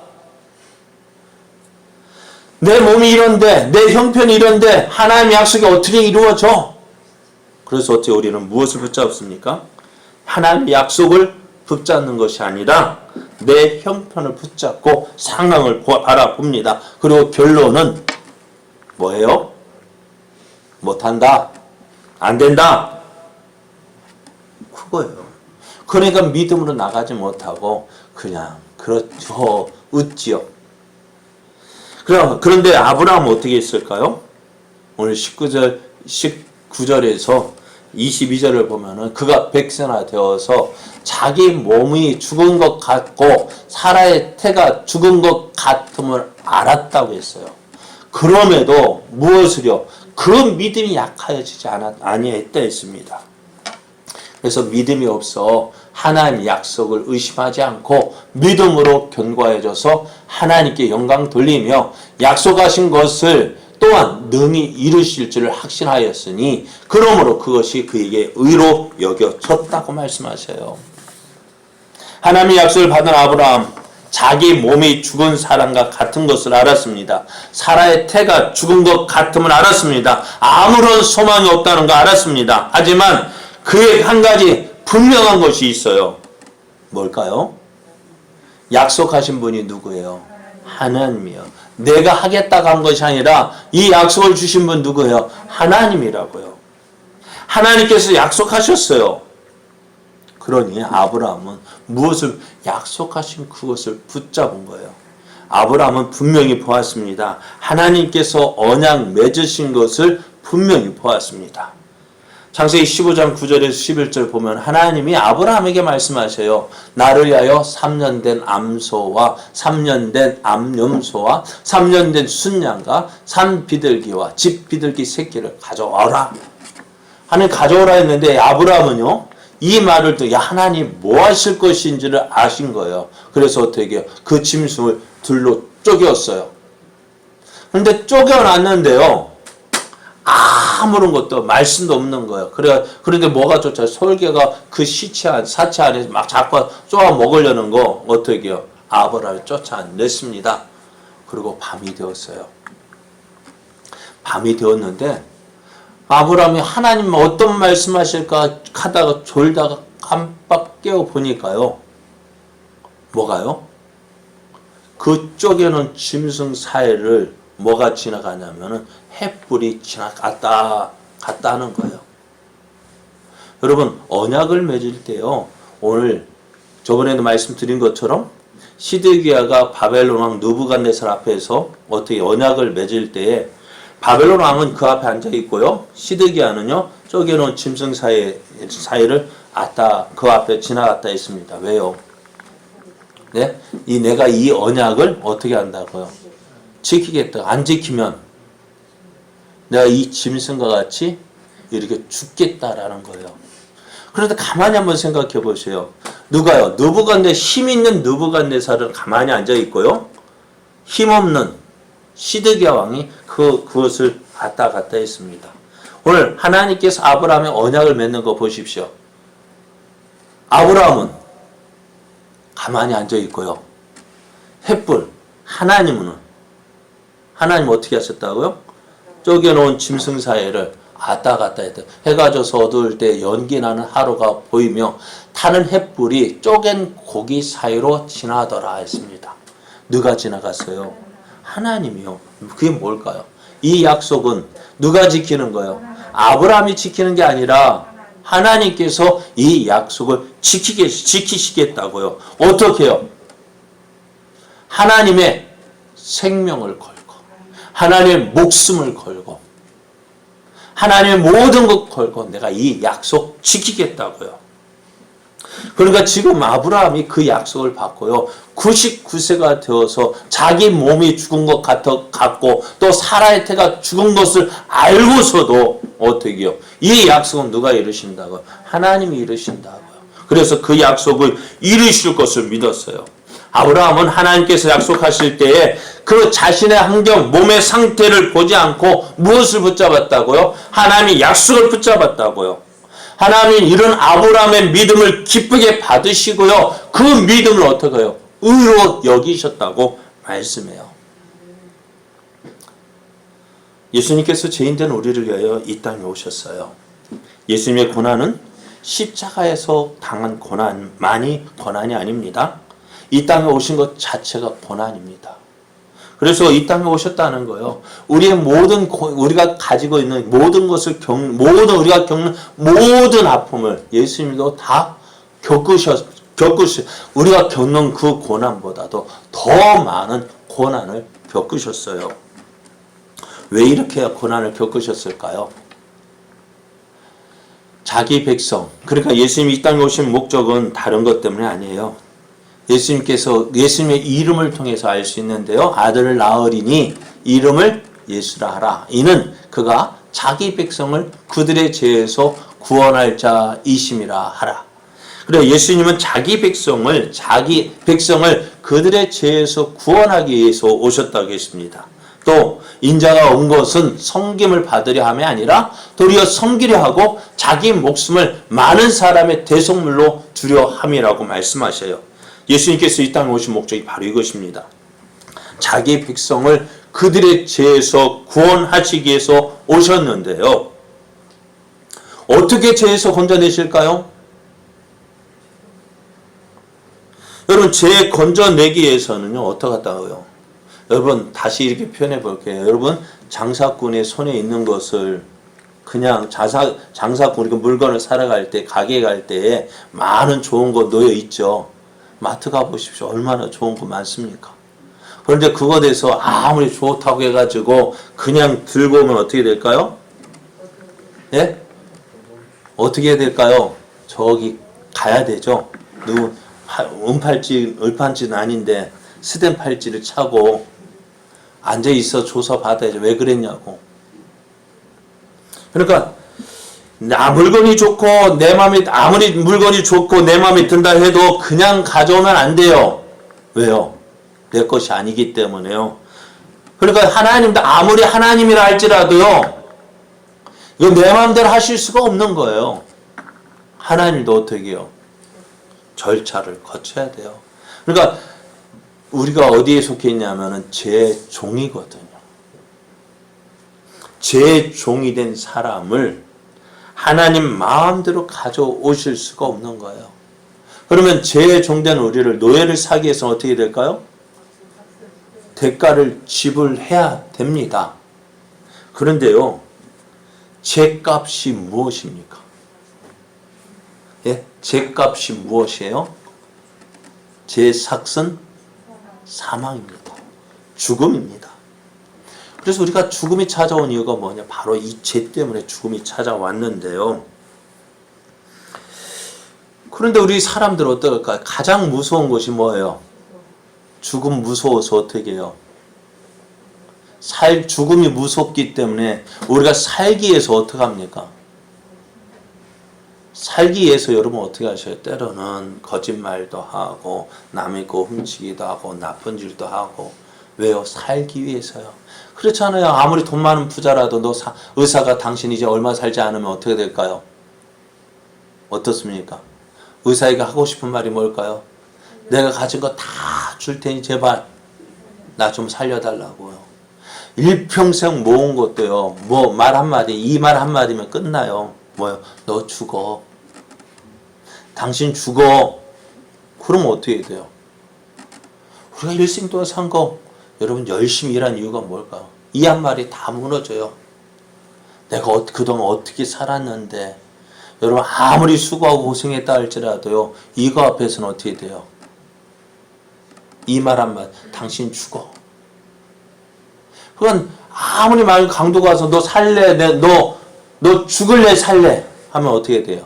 내 몸이 이런데, 내 형편이 이런데 하나님의 약속이 어떻게 이루어져? 그래서 어떻게 우리는 무엇을 붙잡습니까? 하나님의 약속을 붙잡는 것이 아니라 내 형편을 붙잡고 상황을 바라봅니다. 그리고 결론은 뭐예요? 못한다. 안 된다. 그거예요. 그러니까 믿음으로 나가지 못하고 그냥 그렇죠. 웃지요. 그런데 아브라함은 어떻게 했을까요? 오늘 19절에서 22절을 보면은 그가 백세나 되어서 자기 몸이 죽은 것 같고 사라의 태가 죽은 것 같음을 알았다고 했어요. 그럼에도 무엇을요? 그 믿음이 약하여지지 아니했다 했습니다. 그래서 믿음이 없어 하나님의 약속을 의심하지 않고 믿음으로 견고해져서 하나님께 영광 돌리며 약속하신 것을 또한 능히 이루실 줄을 확신하였으니 그러므로 그것이 그에게 의로 여겨졌다고 말씀하셔요. 하나님의 약속을 받은 아브라함, 자기 몸이 죽은 사람과 같은 것을 알았습니다. 사라의 태가 죽은 것 같음을 알았습니다. 아무런 소망이 없다는 거 알았습니다. 하지만 그의 한 가지 분명한 것이 있어요. 뭘까요? 약속하신 분이 누구예요? 하나님이요. 내가 하겠다고 한 것이 아니라 이 약속을 주신 분 누구예요? 하나님이라고요. 하나님께서 약속하셨어요. 그러니 아브라함은 무엇을 약속하신 그것을 붙잡은 거예요. 아브라함은 분명히 보았습니다. 하나님께서 언약 맺으신 것을 분명히 보았습니다. 창세기 15장 9절에서 11절 보면 하나님이 아브라함에게 말씀하셔요. 나를 위하여 3년 된 암소와 3년 된 암염소와 3년 된 순양과 산 비둘기와 집 비둘기 새끼를 가져와라. 하나님 가져오라 했는데 아브라함은요. 이 말을 듣고 하나님 뭐 하실 것인지를 아신 거예요. 그래서 어떻게 해요? 그 짐승을 둘로 쪼개었어요. 그런데 쪼개어놨는데요. 아무런 것도 말씀도 없는 거예요. 그런데 뭐가 좋죠? 솔개가 그 사체 안에서 막 자꾸 쪼아 먹으려는 거 어떻게 해요? 아브라함이 쫓아냈습니다. 그리고 밤이 되었어요. 밤이 되었는데 아브라함이 하나님 어떤 말씀하실까 하다가 졸다가 깜빡 깨어 보니까요. 뭐가요? 그 쪼개는 짐승 사이를 뭐가 지나가냐면은 햇불이 갔다는 거예요. 여러분 언약을 맺을 때요. 오늘 저번에도 말씀드린 것처럼 시드기야가 바벨론 왕 느부갓네살 앞에서 어떻게 언약을 맺을 때에 바벨론 왕은 그 앞에 앉아 있고요. 시드기야는요. 쪼개놓은 짐승 사이를 그 앞에 지나갔다 했습니다. 왜요? 네? 내가 이 언약을 어떻게 한다고요? 지키겠다. 안 지키면 내가 이 짐승과 같이 이렇게 죽겠다라는 거예요. 그런데 가만히 한번 생각해 보세요. 누가요? 힘 있는 느부갓네살은 가만히 앉아 있고요. 힘 없는 시드기야 왕이 그것을 갔다 했습니다. 오늘 하나님께서 아브라함의 언약을 맺는 거 보십시오. 아브라함은 가만히 앉아 있고요. 햇불 하나님 어떻게 하셨다고요? 쪼개놓은 짐승 사이를 왔다 갔다 했다. 해가 져서 어두울 때 연기 나는 하루가 보이며 타는 햇불이 쪼갠 고기 사이로 지나더라 했습니다. 누가 지나갔어요? 하나님이요. 그게 뭘까요? 이 약속은 누가 지키는 거예요? 아브라함이 지키는 게 아니라 하나님께서 이 약속을 지키시겠다고요. 어떻게 해요? 하나님의 생명을 걸고 하나님의 목숨을 걸고 하나님의 모든 것 걸고 내가 이 약속 지키겠다고요. 그러니까 지금 아브라함이 그 약속을 받고요. 99세가 되어서 자기 몸이 죽은 것 같고 또 사라의 태가 죽은 것을 알고서도 어떻게 해요? 이 약속은 누가 이루신다고요? 하나님이 이루신다고요. 그래서 그 약속을 이루실 것을 믿었어요. 아브라함은 하나님께서 약속하실 때에 그 자신의 환경, 몸의 상태를 보지 않고 무엇을 붙잡았다고요? 하나님이 약속을 붙잡았다고요. 하나님이 이런 아브라함의 믿음을 기쁘게 받으시고요. 그 믿음을 어떻게 해요? 의로 여기셨다고 말씀해요. 예수님께서 죄인된 우리를 위하여 이 땅에 오셨어요. 예수님의 고난은 십자가에서 당한 고난만이 고난이 아닙니다. 이 땅에 오신 것 자체가 고난입니다. 그래서 이 땅에 오셨다는 거예요. 우리의 우리가 가지고 있는 모든 것을 우리가 겪는 모든 아픔을 예수님도 다 우리가 겪는 그 고난보다도 더 많은 고난을 겪으셨어요. 왜 이렇게 고난을 겪으셨을까요? 자기 백성, 그러니까 예수님이 이 땅에 오신 목적은 다른 것 때문에 아니에요. 예수님의 이름을 통해서 알 수 있는데요. 아들을 낳으리니 이름을 예수라 하라. 이는 그가 자기 백성을 그들의 죄에서 구원할 자이심이라 하라. 그래 예수님은 자기 백성을 그들의 죄에서 구원하기 위해서 오셨다고 했습니다. 또 인자가 온 것은 섬김을 받으려 함이 아니라 도리어 섬기려 하고 자기 목숨을 많은 사람의 대속물로 주려 함이라고 말씀하셔요. 예수님께서 이 땅에 오신 목적이 바로 이것입니다. 자기 백성을 그들의 죄에서 구원하시기 위해서 오셨는데요. 어떻게 죄에서 건져내실까요? 여러분 죄 건져내기 위해서는요. 어떻게 했다고요? 여러분 다시 이렇게 표현해 볼게요. 여러분 장사꾼의 손에 있는 것을 그냥 장사꾼 우리가 물건을 사러 갈 때 가게 갈 때에 많은 좋은 거 놓여 있죠. 마트 가보십시오. 얼마나 좋은 거 많습니까? 그런데 그거 대해서 아무리 좋다고 해가지고 그냥 들고 오면 어떻게 될까요? 예? 어떻게 해야 될까요? 저기 가야 되죠. 을판지는 아닌데 스댄 팔찌를 차고 앉아있어 조사 받아야죠. 왜 그랬냐고. 그러니까 물건이 좋고 내 마음에 아무리 물건이 좋고 내 마음에 든다 해도 그냥 가져오면 안 돼요. 왜요? 내 것이 아니기 때문에요. 그러니까 하나님도 아무리 하나님이라 할지라도요. 이거 내 마음대로 하실 수가 없는 거예요. 하나님도 어떻게 해요? 절차를 거쳐야 돼요. 그러니까 우리가 어디에 속해 있냐면은 제 종이거든요. 제 종이 된 사람을 하나님 마음대로 가져오실 수가 없는 거예요. 그러면 제 종된 우리를 노예를 사기 위해서는 어떻게 될까요? 대가를 지불해야 됩니다. 그런데요. 제 값이 무엇입니까? 예? 제 값이 무엇이에요? 제 삭은 사망입니다. 죽음입니다. 그래서 우리가 죽음이 찾아온 이유가 뭐냐? 바로 이 죄 때문에 죽음이 찾아왔는데요. 그런데 우리 사람들 어떨까요? 가장 무서운 것이 뭐예요? 죽음 무서워서 어떻게 해요? 죽음이 무섭기 때문에 우리가 살기 위해서 어떻게 합니까? 살기 위해서 여러분 어떻게 하셔요? 때로는 거짓말도 하고 남의 거 훔치기도 하고 나쁜 일도 하고. 왜요? 살기 위해서요. 그렇잖아요. 아무리 돈 많은 부자라도 의사가 당신 이제 얼마 살지 않으면 어떻게 될까요? 어떻습니까? 의사에게 하고 싶은 말이 뭘까요? 내가 가진 거 다 줄 테니 제발 나 좀 살려달라고요. 일평생 모은 것도요. 뭐 말 한마디, 이 말 한마디면 끝나요. 뭐요? 너 죽어. 당신 죽어. 그러면 어떻게 돼요? 우리가 일생 동안 산 거, 여러분 열심히 일한 이유가 뭘까요? 이 한 말이 다 무너져요. 내가 그동안 어떻게 살았는데, 여러분 아무리 수고하고 고생했다 할지라도요, 이거 앞에서는 어떻게 돼요? 이 말 한 말, 당신 죽어. 그건 아무리 말 강도 가서 너 살래, 너 죽을래 살래 하면 어떻게 돼요?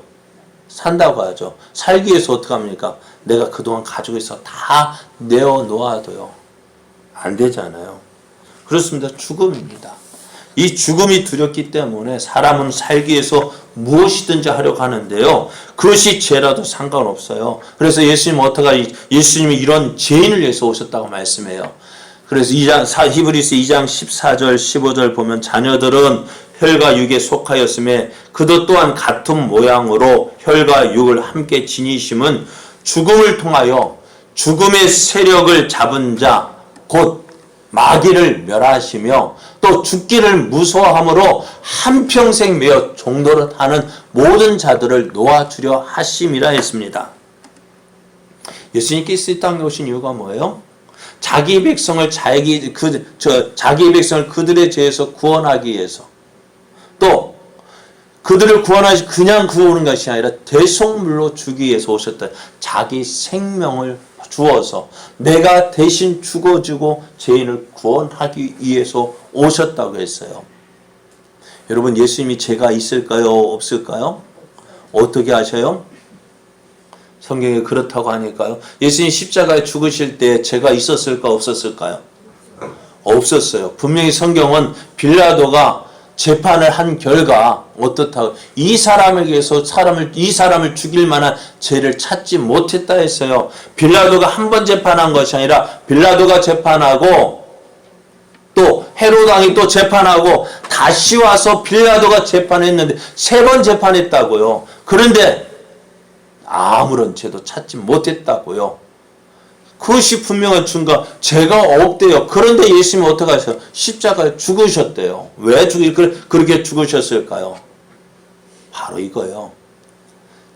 산다고 하죠. 살기 위해서 어떻게 합니까? 내가 그동안 가지고 있어 다 내어놓아도요. 안 되잖아요. 그렇습니다. 죽음입니다. 이 죽음이 두렵기 때문에 사람은 살기 위해서 무엇이든지 하려고 하는데요. 그것이 죄라도 상관없어요. 그래서 예수님이 이런 죄인을 위해서 오셨다고 말씀해요. 그래서 히브리서 2장 14절 15절 보면 자녀들은 혈과 육에 속하였음에 그도 또한 같은 모양으로 혈과 육을 함께 지니심은 죽음을 통하여 죽음의 세력을 잡은 자 곧 마귀를 멸하시며 또 죽기를 무서워함으로 한평생 매어 종노릇 하는 모든 자들을 놓아주려 하심이라 했습니다. 예수님께서 이 땅에 오신 이유가 뭐예요? 자기 백성을 그들의 죄에서 구원하기 위해서, 또 그들을 구원하시 그냥 구원하는 것이 아니라 대속물로 주기 위해서 오셨다. 자기 생명을 주어서 내가 대신 죽어주고 죄인을 구원하기 위해서 오셨다고 했어요. 여러분, 예수님이 죄가 있을까요? 없을까요? 어떻게 하셔요? 성경에 그렇다고 하니까요. 예수님 십자가에 죽으실 때 죄가 있었을까 없었을까요? 없었어요. 분명히 성경은 빌라도가 재판을 한 결과 어떻다고, 이 사람에게서 이 사람을 죽일 만한 죄를 찾지 못했다 했어요. 빌라도가 한 번 재판한 것이 아니라 빌라도가 재판하고 또 헤롯 왕이 또 재판하고 다시 와서 빌라도가 재판했는데 3번 재판했다고요. 그런데 아무런 죄도 찾지 못했다고요. 그것이 분명한 증거, 죄가 없대요. 그런데 예수님이 어떻게 하셔요? 십자가에 죽으셨대요. 왜 그렇게 죽으셨을까요? 바로 이거예요.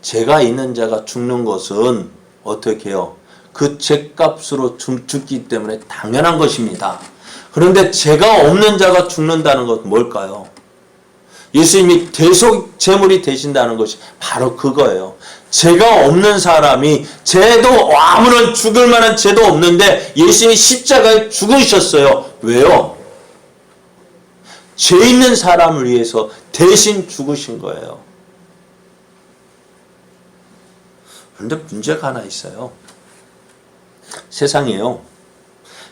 죄가 있는 자가 죽는 것은 어떻게 해요? 그 죄값으로 죽기 때문에 당연한 것입니다. 그런데 죄가 없는 자가 죽는다는 것은 뭘까요? 예수님이 대속 제물이 되신다는 것이 바로 그거예요. 죄가 없는 사람이, 죄도 아무런 죽을 만한 죄도 없는데 예수님이 십자가에 죽으셨어요. 왜요? 죄 있는 사람을 위해서 대신 죽으신 거예요. 그런데 문제가 하나 있어요. 세상에요,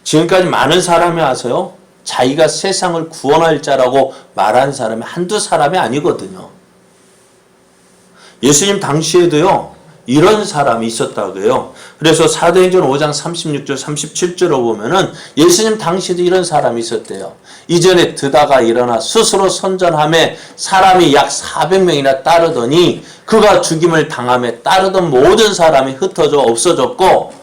지금까지 많은 사람이 와서요, 자기가 세상을 구원할 자라고 말한 사람이 한두 사람이 아니거든요. 예수님 당시에도요, 이런 사람이 있었다고요. 그래서 사도행전 5장 36절 37절로 보면은 예수님 당시에도 이런 사람이 있었대요. 이전에 드다가 일어나 스스로 선전함에 사람이 약 400명이나 따르더니 그가 죽임을 당함에 따르던 모든 사람이 흩어져 없어졌고,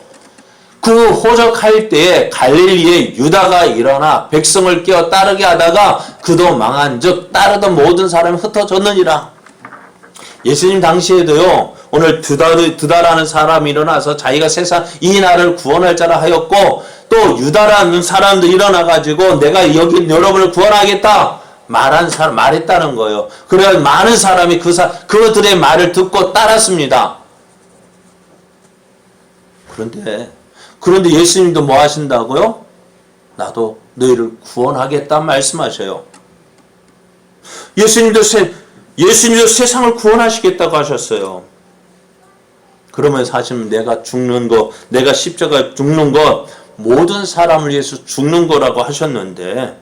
그 호적할 때에 갈릴리에 유다가 일어나 백성을 깨어 따르게 하다가 그도 망한즉 따르던 모든 사람이 흩어졌느니라. 예수님 당시에도요, 오늘 드다라는 사람이 일어나서 자기가 세상 이 나라를 구원할 자라 하였고, 또 유다라는 사람도 일어나가지고 내가 여기 여러분을 구원하겠다 말했다는 거예요. 그래야 많은 사람이 그들의 말을 듣고 따랐습니다. 그런데 예수님도 뭐 하신다고요? 나도 너희를 구원하겠다 말씀하셔요. 예수님도 세상을 구원하시겠다고 하셨어요. 그러면 사실 내가 십자가에 죽는 것, 모든 사람을 위해서 죽는 거라고 하셨는데,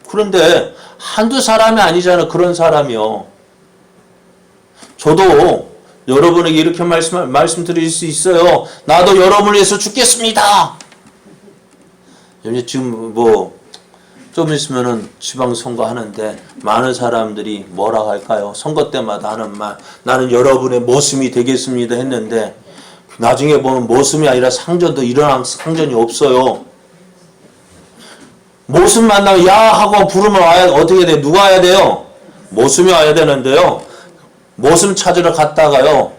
그런데 한두 사람이 아니잖아요. 그런 사람이요. 저도 여러분에게 이렇게 말씀드릴 수 있어요. 나도 여러분을 위해서 죽겠습니다. 지금 좀 있으면은 지방선거 하는데 많은 사람들이 뭐라고 할까요? 선거 때마다 하는 말, 나는 여러분의 모습이 되겠습니다 했는데 나중에 보면 모습이 아니라 상전이 없어요. 모습 만나면 야 하고 부르면 와야 어떻게 돼? 누가 와야 돼요? 모습이 와야 되는데요. 모습 찾으러 갔다가요.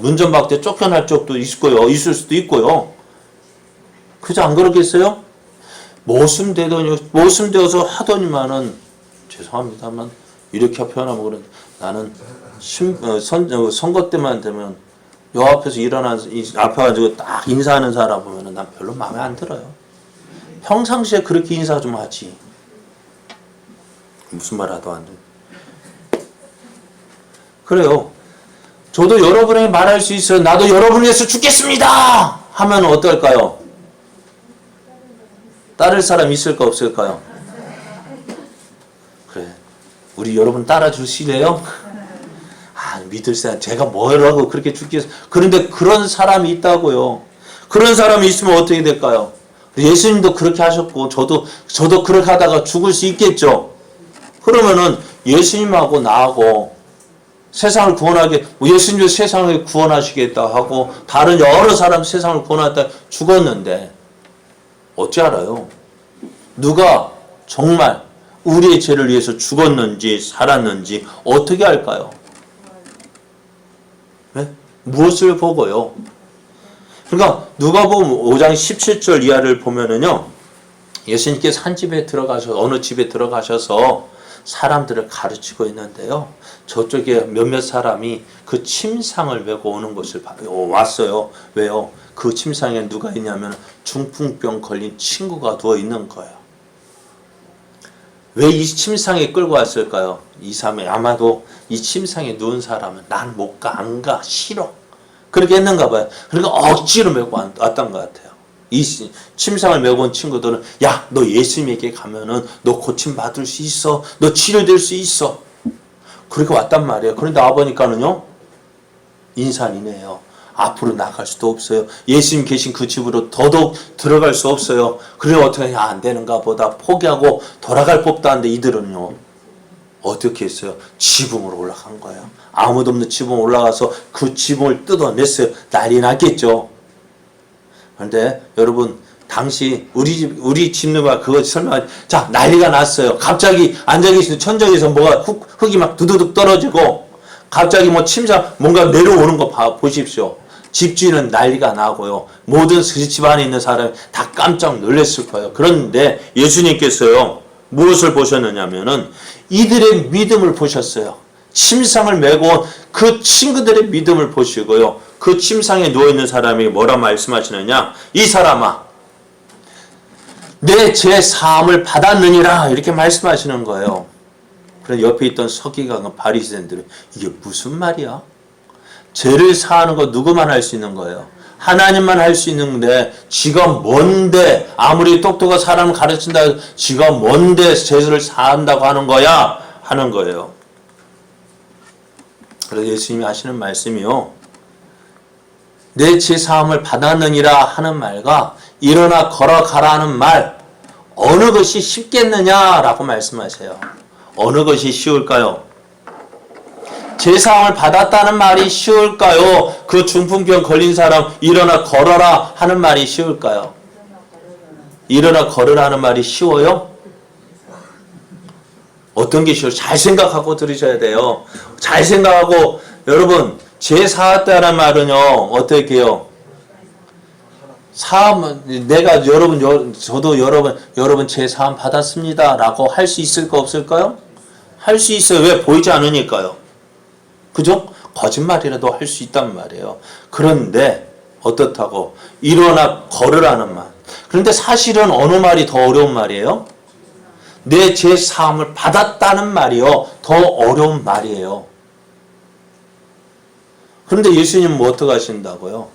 문전박대 쫓겨날 적도 있을 수도 있고요. 그죠? 안 그렇겠어요? 모습 되어서 하더니만은 죄송합니다만 이렇게 표현하면 그런데 나는 선거 때만 되면 요 앞에서 앞에 가지고 딱 인사하는 사람 보면은 난 별로 마음에 안 들어요. 평상시에 그렇게 인사 좀 하지. 무슨 말 하도 안 돼. 그래요. 저도 여러분에게 말할 수 있어요. 나도 여러분을 위해서 죽겠습니다! 하면 어떨까요? 따를 사람 있을까 없을까요? 그래. 우리 여러분 따라주실래요? 믿을 사람, 제가 뭐라고 그렇게 죽겠어. 그런데 그런 사람이 있다고요. 그런 사람이 있으면 어떻게 될까요? 예수님도 그렇게 하셨고, 저도 그렇게 하다가 죽을 수 있겠죠? 그러면은 예수님하고 나하고 세상을 예수님도 세상을 구원하시겠다 하고, 다른 여러 사람 세상을 구원하다 죽었는데, 어찌 알아요? 누가 정말 우리의 죄를 위해서 죽었는지, 살았는지, 어떻게 알까요? 네? 무엇을 보고요? 그러니까 누가복음 5장 17절 이하를 보면은요, 예수님께서 어느 집에 들어가셔서 사람들을 가르치고 있는데요, 저쪽에 몇몇 사람이 그 침상을 메고 오는 것을 왔어요. 왜요? 그 침상에 누가 있냐면 중풍병 걸린 친구가 누워 있는 거예요. 왜 이 침상에 끌고 왔을까요? 이 사람이 아마도 이 침상에 누운 사람은 난 못 가, 안 가, 싫어. 그렇게 했는가 봐요. 그러니까 억지로 메고 왔던 것 같아요. 이 침상을 메고 온 친구들은 야, 너 예수님에게 가면은 너 고침 받을 수 있어. 너 치료될 수 있어. 그렇게 왔단 말이에요. 그런데 와보니까는요, 인산이네요. 앞으로 나갈 수도 없어요. 예수님 계신 그 집으로 더더욱 들어갈 수 없어요. 그래 어떻게 하냐, 안 되는가 보다 포기하고 돌아갈 법도 한데 이들은요, 어떻게 했어요? 지붕으로 올라간 거예요. 아무도 없는 지붕 올라가서 그 지붕을 뜯어냈어요. 난리 났겠죠. 그런데 여러분, 당시 우리 집누가 그거 설명, 자, 난리가 났어요. 갑자기 앉아 계신 천정에서 뭐가 흙이 막 두두둑 떨어지고 갑자기 침상 뭔가 내려오는 거 보십시오. 집주인은 난리가 나고요. 모든 집 안에 있는 사람이 다 깜짝 놀랐을 거예요. 그런데 예수님께서요, 무엇을 보셨느냐면은 이들의 믿음을 보셨어요. 침상을 메고 그 친구들의 믿음을 보시고요. 그 침상에 누워있는 사람이 뭐라 말씀하시느냐? 이 사람아, 내 죄 사함을 받았느니라, 이렇게 말씀하시는 거예요. 그래서 옆에 있던 서기관과 바리새인들은 이게 무슨 말이야? 죄를 사하는 거 누구만 할 수 있는 거예요? 하나님만 할 수 있는데 지가 뭔데, 아무리 똑똑한 사람을 가르친다 해도 지가 뭔데 죄를 사한다고 하는 거야? 하는 거예요. 그래서 예수님이 하시는 말씀이요, 내 죄 사함을 받았느니라 하는 말과 일어나 걸어가라 하는 말, 어느 것이 쉽겠느냐라고 말씀하세요. 어느 것이 쉬울까요? 죄 사함을 받았다는 말이 쉬울까요? 그 중풍병 걸린 사람 일어나 걸어라 하는 말이 쉬울까요? 일어나 걸으라 하는 말이 쉬워요? 어떤 게 쉬워요? 잘 생각하고 들으셔야 돼요. 잘 생각하고, 여러분, 죄 사았다는 말은요, 어떻게 해요? 내가 저도 여러분 죄 사함 받았습니다 라고 할 수 있을까 없을까요? 할 수 있어요. 왜? 보이지 않으니까요. 그죠? 거짓말이라도 할 수 있단 말이에요. 그런데 어떻다고? 일어나 걸으라는 말. 그런데 사실은 어느 말이 더 어려운 말이에요? 내 죄 사함을 받았다는 말이요, 더 어려운 말이에요. 그런데 예수님은 뭐 어떻게 하신다고요?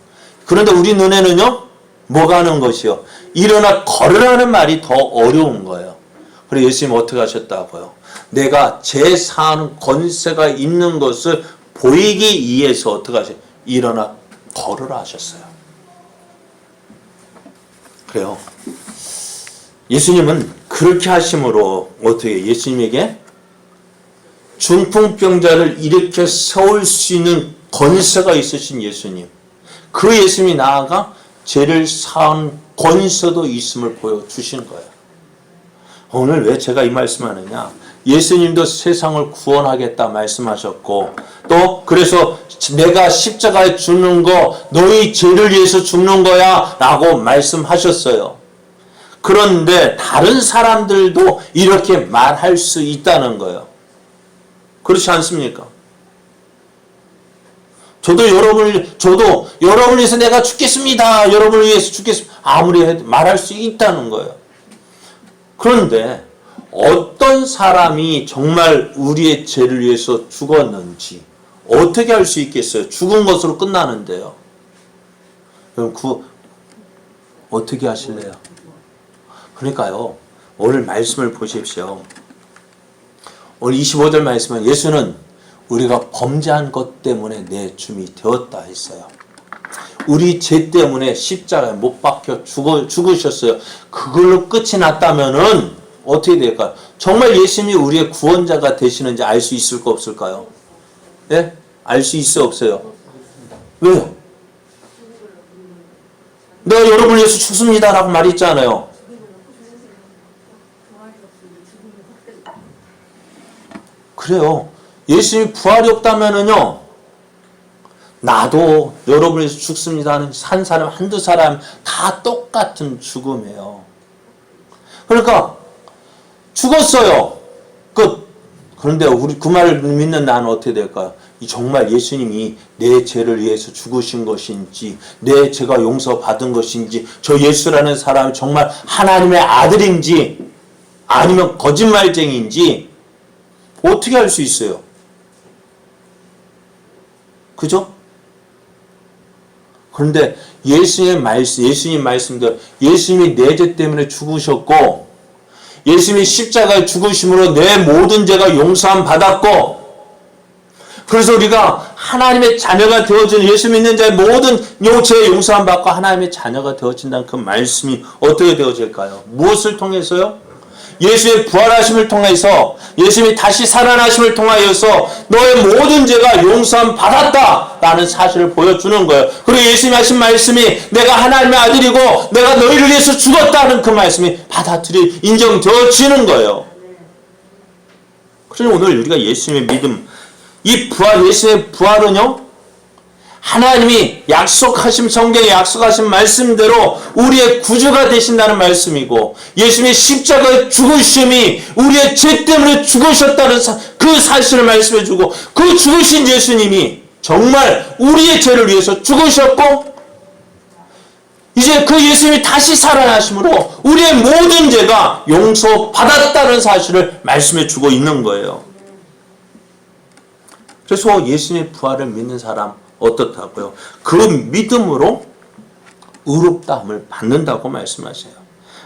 그런데 우리 눈에는요, 뭐가 하는 것이요? 일어나 걸으라는 말이 더 어려운 거예요. 그래서 예수님은 어떻게 하셨다고요? 내가 죄 사하는 권세가 있는 것을 보이기 위해서 어떻게 하셔요? 일어나 걸으라 하셨어요. 그래요. 예수님은 그렇게 하심으로 어떻게 예수님에게 중풍병자를 일으켜 세울 수 있는 권세가 있으신 예수님, 그 예수님이 나아가 죄를 사한 권세도 있음을 보여주신 거예요. 오늘 왜 제가 이 말씀하느냐? 예수님도 세상을 구원하겠다 말씀하셨고, 또 그래서 내가 십자가에 죽는 거 너희 죄를 위해서 죽는 거야 라고 말씀하셨어요. 그런데 다른 사람들도 이렇게 말할 수 있다는 거예요. 그렇지 않습니까? 저도 여러분을 위해서 내가 죽겠습니다. 여러분을 위해서 죽겠습니다. 아무리 해도 말할 수 있다는 거예요. 그런데 어떤 사람이 정말 우리의 죄를 위해서 죽었는지 어떻게 알 수 있겠어요? 죽은 것으로 끝나는데요. 그럼 어떻게 하실래요? 그러니까요. 오늘 말씀을 보십시오. 오늘 25절 말씀은 예수는 우리가 범죄한 것 때문에 내 줌이 되었다 했어요. 우리 죄 때문에 십자가에 못 박혀 죽으셨어요. 그걸로 끝이 났다면은 어떻게 될까요? 정말 예수님이 우리의 구원자가 되시는지 알 수 있을까 없을까요? 예? 알 수 있어요 없어요? 왜요? 내가 여러분을 위해서 죽습니다 라고 말했잖아요. 그래요. 예수님이 부활이 없다면은요, 나도 여러분을 위해서 죽습니다 하는 한 사람, 한두 사람 다 똑같은 죽음이에요. 그러니까 죽었어요. 끝. 그런데 우리 그 말을 믿는 나는 어떻게 될까요? 정말 예수님이 내 죄를 위해서 죽으신 것인지, 내 죄가 용서받은 것인지, 저 예수라는 사람이 정말 하나님의 아들인지, 아니면 거짓말쟁이인지 어떻게 알 수 있어요? 그죠? 그런데 예수님 말씀대로 예수님이 내 죄 때문에 죽으셨고, 예수님이 십자가에 죽으심으로 내 모든 죄가 용서함 받았고, 그래서 우리가 하나님의 자녀가 되어진 예수 믿는 자의 모든 죄 용서함 받고 하나님의 자녀가 되어진다는 그 말씀이 어떻게 되어질까요? 무엇을 통해서요? 예수의 부활하심을 통해서, 예수님이 다시 살아나심을 통하여서 너의 모든 죄가 용서함 받았다라는 사실을 보여주는 거예요. 그리고 예수님이 하신 말씀이 내가 하나님의 아들이고 내가 너희를 위해서 죽었다는 그 말씀이 인정되어지는 거예요. 그래서 오늘 우리가 예수님의 믿음, 이 부활, 예수의 부활은요, 하나님이 약속하신, 성경에 약속하신 말씀대로 우리의 구주가 되신다는 말씀이고, 예수님의 십자가의 죽으심이 우리의 죄 때문에 죽으셨다는 그 사실을 말씀해주고, 그 죽으신 예수님이 정말 우리의 죄를 위해서 죽으셨고, 이제 그 예수님이 다시 살아나심으로 우리의 모든 죄가 용서받았다는 사실을 말씀해주고 있는 거예요. 그래서 예수님의 부활을 믿는 사람 어떻다고요? 그 믿음으로 의롭다함을 받는다고 말씀하세요.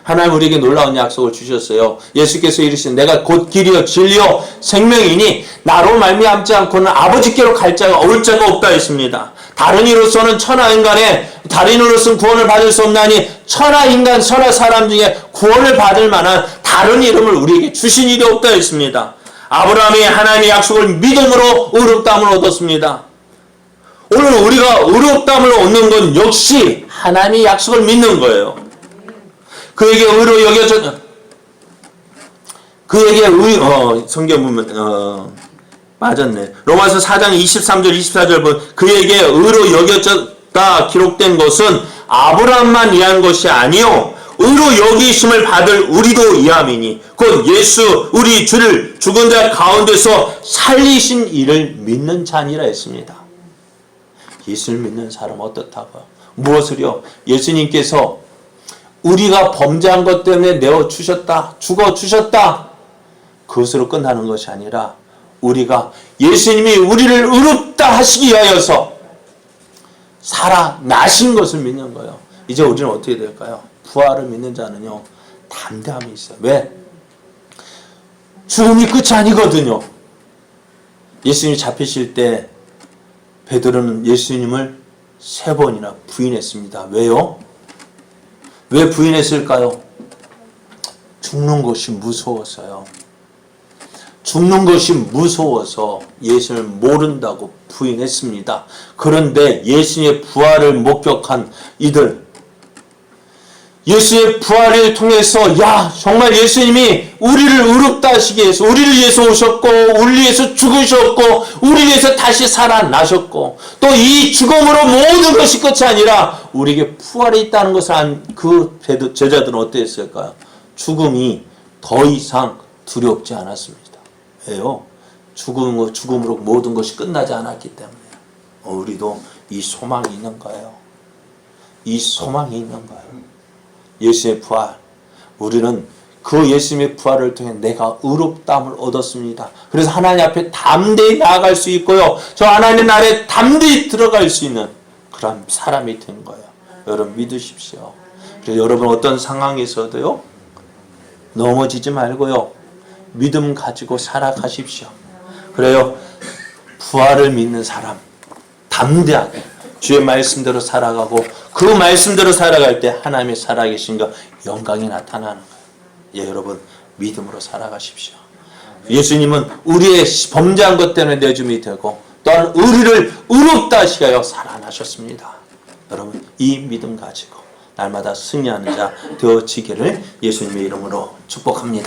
하나님 우리에게 놀라운 약속을 주셨어요. 예수께서 이르시되 내가 곧 길이요 진리요 생명이니 나로 말미암지 않고는 아버지께로 갈 자가 올 자가 없다 했습니다. 다른 이로서는 천하 인간의 다른 이로서는 구원을 받을 수 없나니 천하 인간 천하 사람 중에 구원을 받을 만한 다른 이름을 우리에게 주신 일이 없다 했습니다. 아브라함이 하나님의 약속을 믿음으로 의롭다함을 얻었습니다. 오늘 우리가 의롭다함을 얻는 건 역시 하나님의 약속을 믿는 거예요. 그에게 의로 여겨져, 성경 보면, 맞았네. 로마서 4장 23절, 24절 보면, 그에게 의로 여겨졌다 기록된 것은 아브라함만 이한 것이 아니요 의로 여기심을 받을 우리도 이함이니, 곧 예수, 우리 주를 죽은 자 가운데서 살리신 이를 믿는 자니라 했습니다. 예수를 믿는 사람 어떻다고요? 무엇을요? 예수님께서 우리가 범죄한 것 때문에 내어주셨다, 죽어주셨다, 그것으로 끝나는 것이 아니라 우리가 예수님이 우리를 의롭다 하시기 위하여서 살아나신 것을 믿는 거예요. 이제 우리는 어떻게 될까요? 부활을 믿는 자는요, 담대함이 있어요. 왜? 죽음이 끝이 아니거든요. 예수님이 잡히실 때 베드로는 예수님을 3번이나 부인했습니다. 왜요? 왜 부인했을까요? 죽는 것이 무서워서요. 죽는 것이 무서워서 예수님을 모른다고 부인했습니다. 그런데 예수님의 부활을 목격한 이들, 예수의 부활을 통해서 야 정말 예수님이 우리를 의롭다 하시기 위해서 우리를 위해서 오셨고 우리를 위해서 죽으셨고 우리를 위해서 다시 살아나셨고 또 이 죽음으로 모든 것이 끝이 아니라 우리에게 부활이 있다는 것을 안 그 제자들은 어땠을까요? 죽음이 더 이상 두렵지 않았습니다. 왜요? 죽음으로 모든 것이 끝나지 않았기 때문에 우리도 이 소망이 있는 거예요. 이 소망이 있는 거예요. 예수의 부활, 우리는 그 예수님의 부활을 통해 내가 의롭다함을 얻었습니다. 그래서 하나님 앞에 담대히 나아갈 수 있고요. 저 하나님 나라에 담대히 들어갈 수 있는 그런 사람이 된 거예요. 여러분 믿으십시오. 그래서 여러분 어떤 상황에서도요. 넘어지지 말고요. 믿음 가지고 살아가십시오. 그래요. 부활을 믿는 사람 담대하게 주의 말씀대로 살아가고 그 말씀대로 살아갈 때 하나님의 살아계신가 영광이 나타나는 거예요. 예, 여러분 믿음으로 살아가십시오. 예수님은 우리의 범죄한 것 때문에 내줌이 되고 또한 우리를 의롭다 하시어 살아나셨습니다. 여러분 이 믿음 가지고 날마다 승리하는 자 되어지기를 예수님의 이름으로 축복합니다.